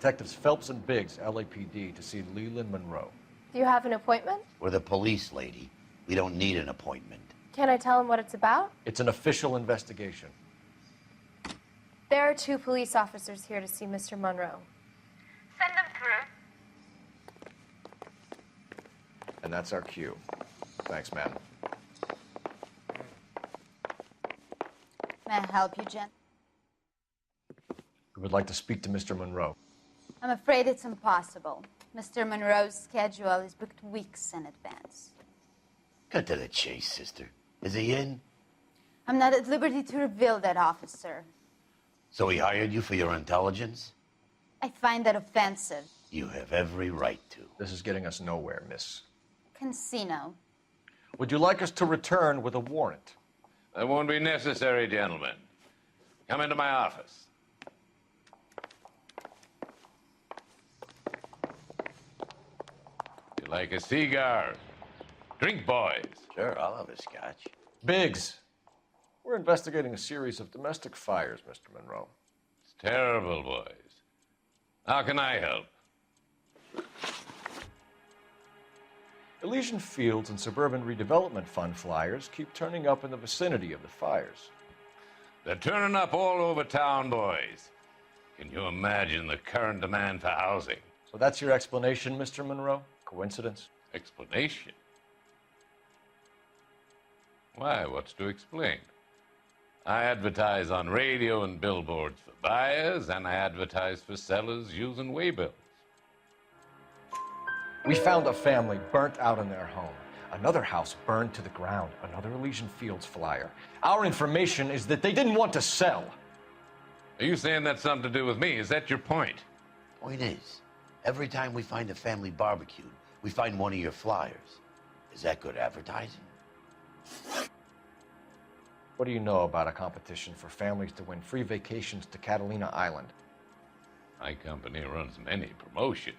Detectives Phelps and Biggs, LAPD, to see Leland Monroe. Do you have an appointment? We're the police, lady. We don't need an appointment. Can I tell him what it's about? It's an official investigation. There are 2 police officers here to see Mr. Monroe. Send them through. And that's our cue. Thanks, man. May I help you, Jen? We would like to speak to Mr. Monroe. I'm afraid it's impossible. Mr. Monroe's schedule is booked weeks in advance. Cut to the chase, sister. Is he in? I'm not at liberty to reveal that, officer. So he hired you for your intelligence? I find that offensive. You have every right to. This is getting us nowhere, miss. Casino. Would you like us to return with a warrant? That won't be necessary, gentlemen. Come into my office. You like a cigar? Drink, boys. Sure, I'll have a scotch. Biggs, we're investigating a series of domestic fires, Mr. Monroe. It's terrible, boys. How can I help? Elysian Fields and Suburban Redevelopment Fund flyers keep turning up in the vicinity of the fires. They're turning up all over town, boys. Can you imagine the current demand for housing? So that's your explanation, Mr. Monroe? Coincidence? Explanation? Why, what's to explain? I advertise on radio and billboards for buyers, and I advertise for sellers using waybills. We found a family burnt out in their home. Another house burned to the ground. Another Elysian Fields flyer. Our information is that they didn't want to sell. Are you saying that's something to do with me? Is that your point? Point is, every time we find a family barbecued, we find one of your flyers. Is that good advertising? What do you know about a competition for families to win free vacations to Catalina Island? My company runs many promotions.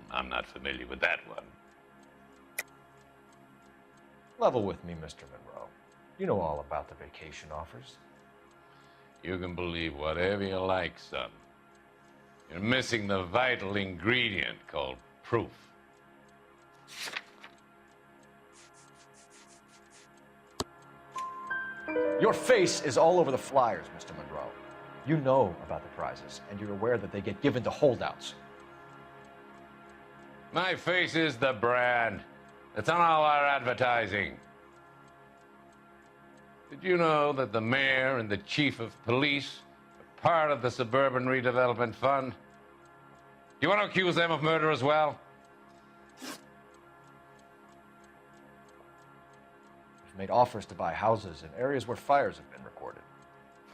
I'm not familiar with that one. Level with me, Mr. Monroe. You know all about the vacation offers. You can believe whatever you like, son. You're missing the vital ingredient called proof. Your face is all over the flyers, Mr. Monroe. You know about the prizes, and you're aware that they get given to holdouts. My face is the brand. It's on all our advertising. Did you know that the mayor and the chief of police are part of the Suburban Redevelopment Fund? Do you want to accuse them of murder as well? We've made offers to buy houses in areas where fires have been recorded.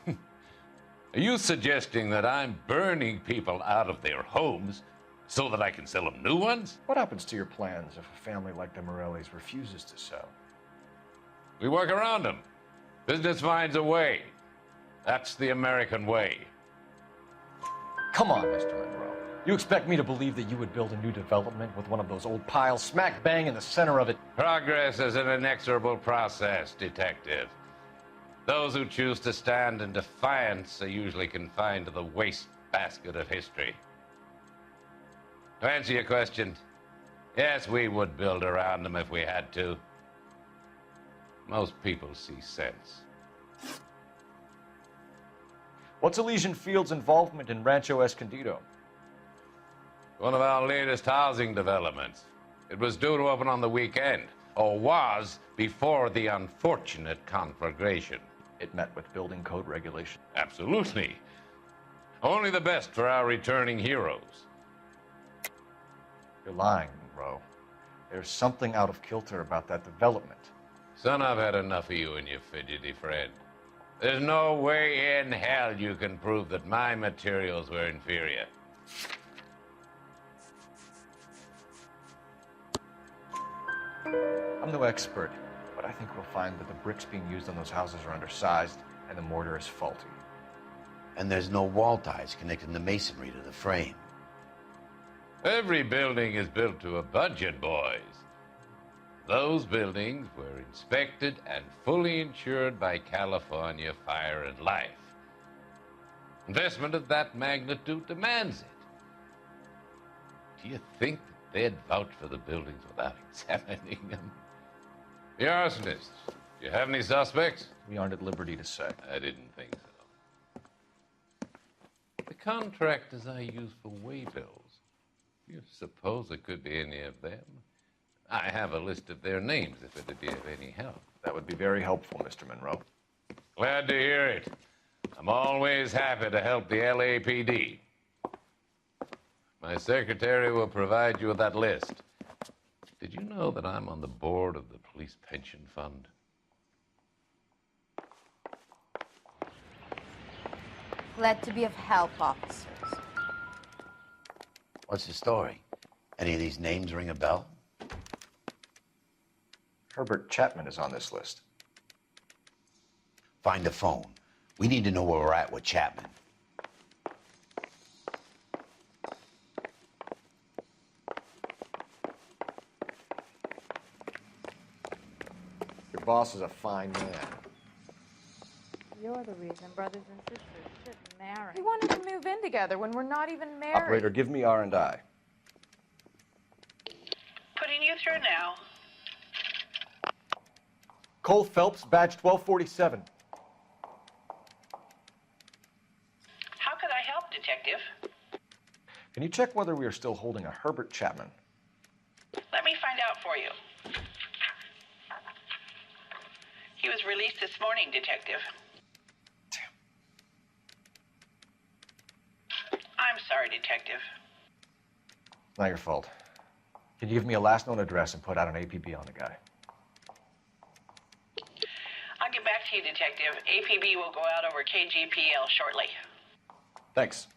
Are you suggesting that I'm burning people out of their homes so that I can sell them new ones? What happens to your plans if a family like the Morellis refuses to sell? We work around them. Business finds a way. That's the American way. Come on, Mr. Monroe. You expect me to believe that you would build a new development with one of those old piles smack bang in the center of it? Progress is an inexorable process, detective. Those who choose to stand in defiance are usually confined to the wastebasket of history. To answer your question, yes, we would build around them if we had to. Most people see sense. What's Elysian Fields' involvement in Rancho Escondido? One of our latest housing developments. It was due to open on the weekend, or was before the unfortunate conflagration. It met with building code regulations. Absolutely. Only the best for our returning heroes. You're lying, Monroe. There's something out of kilter about that development. Son, I've had enough of you and your fidgety friend. There's no way in hell you can prove that my materials were inferior. I'm no expert, but I think we'll find that the bricks being used on those houses are undersized and the mortar is faulty. And there's no wall ties connecting the masonry to the frame. Every building is built to a budget, boys. Those buildings were inspected and fully insured by California Fire and Life. Investment of that magnitude demands it. Do you think that they'd vouch for the buildings without examining them? The arsonists, do you have any suspects? We aren't at liberty to say. I didn't think so. The contractors I use for waybills, do you suppose it could be any of them? I have a list of their names if it'd be of any help. That would be very helpful, Mr. Monroe. Glad to hear it. I'm always happy to help the LAPD. My secretary will provide you with that list. Did you know that I'm on the board of the police pension fund? Glad to be of help, officers. What's the story? Any of these names ring a bell? Herbert Chapman is on this list. Find the phone. We need to know where we're at with Chapman. Your boss is a fine man. You're the reason brothers and sisters shouldn't marry. We wanted to move in together when we're not even married. Operator, give me R&I. Putting you through now. Cole Phelps, badge 1247. How could I help, Detective? Can you check whether we are still holding a Herbert Chapman? Let me find out for you. He was released this morning, Detective. I'm sorry, Detective. Not your fault. Can you give me a last known address and put out an APB on the guy? I'll get back to you, Detective. APB will go out over KGPL shortly. Thanks.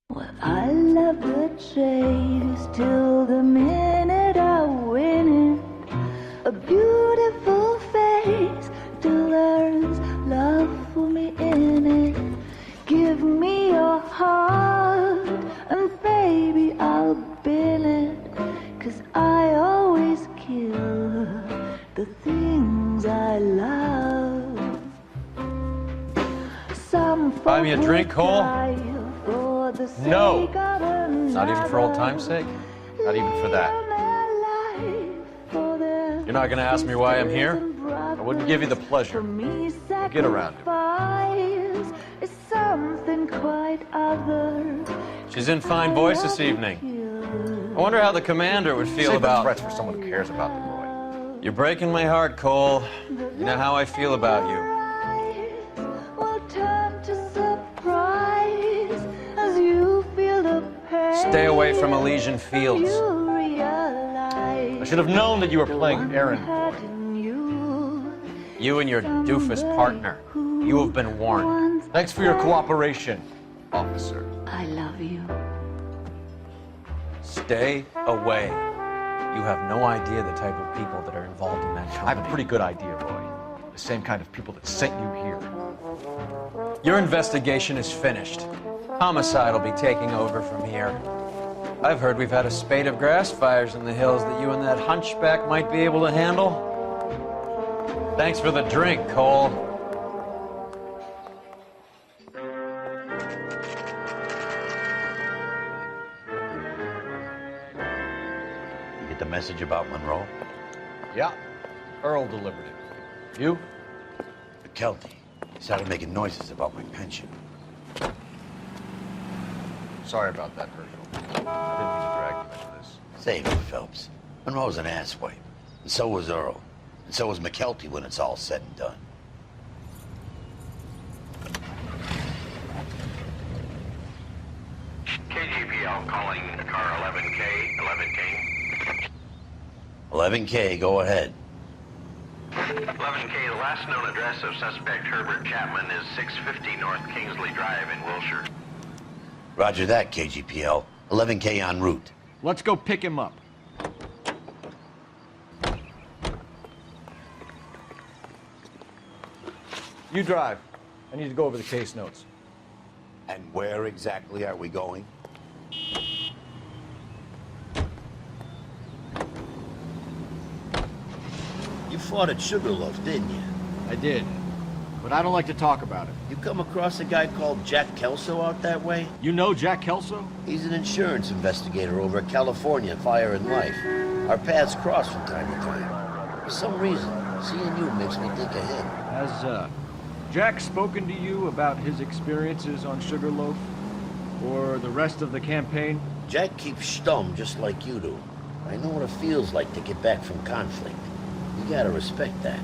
Well, I love the chase till the minute I win it. A beautiful face till there's love for me in it. Give me your heart and baby I'll bill it. 'Cause I always kill the things I love. Some Buy me a drink, Cole? No. Not even for old time's sake? Not even for that. You're not gonna ask me why I'm here? I wouldn't give you the pleasure. Get around it. Is something quite other. She's in fine voice this evening. I wonder how the commander would feel Save the about... threats for someone who cares about them, Roy. You're breaking my heart, Cole. You know how I feel about you. Will turn to surprise as you feel the pain. Stay away from Elysian Fields. I should have known that you were playing errand boy. You and your doofus partner. You have been warned. Thanks for your cooperation, officer. I love you. Stay away. You have no idea the type of people that are involved in that I company. have a pretty good idea, Roy. The same kind of people that sent you here. Your investigation is finished. Homicide will be taking over from here. I've heard we've had a spate of grass fires in the hills that you and that hunchback might be able to handle. Thanks for the drink, Cole. You get the message about Monroe? Yeah, Earl delivered it. You? McKelty. He started making noises about my pension. Sorry about that, Herschel. I didn't mean to drag you into this. Save it, Phelps. Monroe's an asswipe. And so was Earl. And so was McKelty when it's all said and done. KGPL calling car 11K, 11K. 11K, go ahead. 11K, the last known address of suspect Herbert Chapman is 650 North Kingsley Drive in Wilshire. Roger that, KGPL. 11K en route. Let's go pick him up. You drive. I need to go over the case notes. And where exactly are we going? fought at Sugarloaf, didn't you? I did, but I don't like to talk about it. You come across a guy called Jack Kelso out that way? You know Jack Kelso? He's an insurance investigator over at California Fire and Life. Our paths cross from time to time. For some reason, seeing you makes me think of him. Has, Jack spoken to you about his experiences on Sugarloaf? Or the rest of the campaign? Jack keeps stum just like you do. I know what it feels like to get back from conflict. You gotta respect that.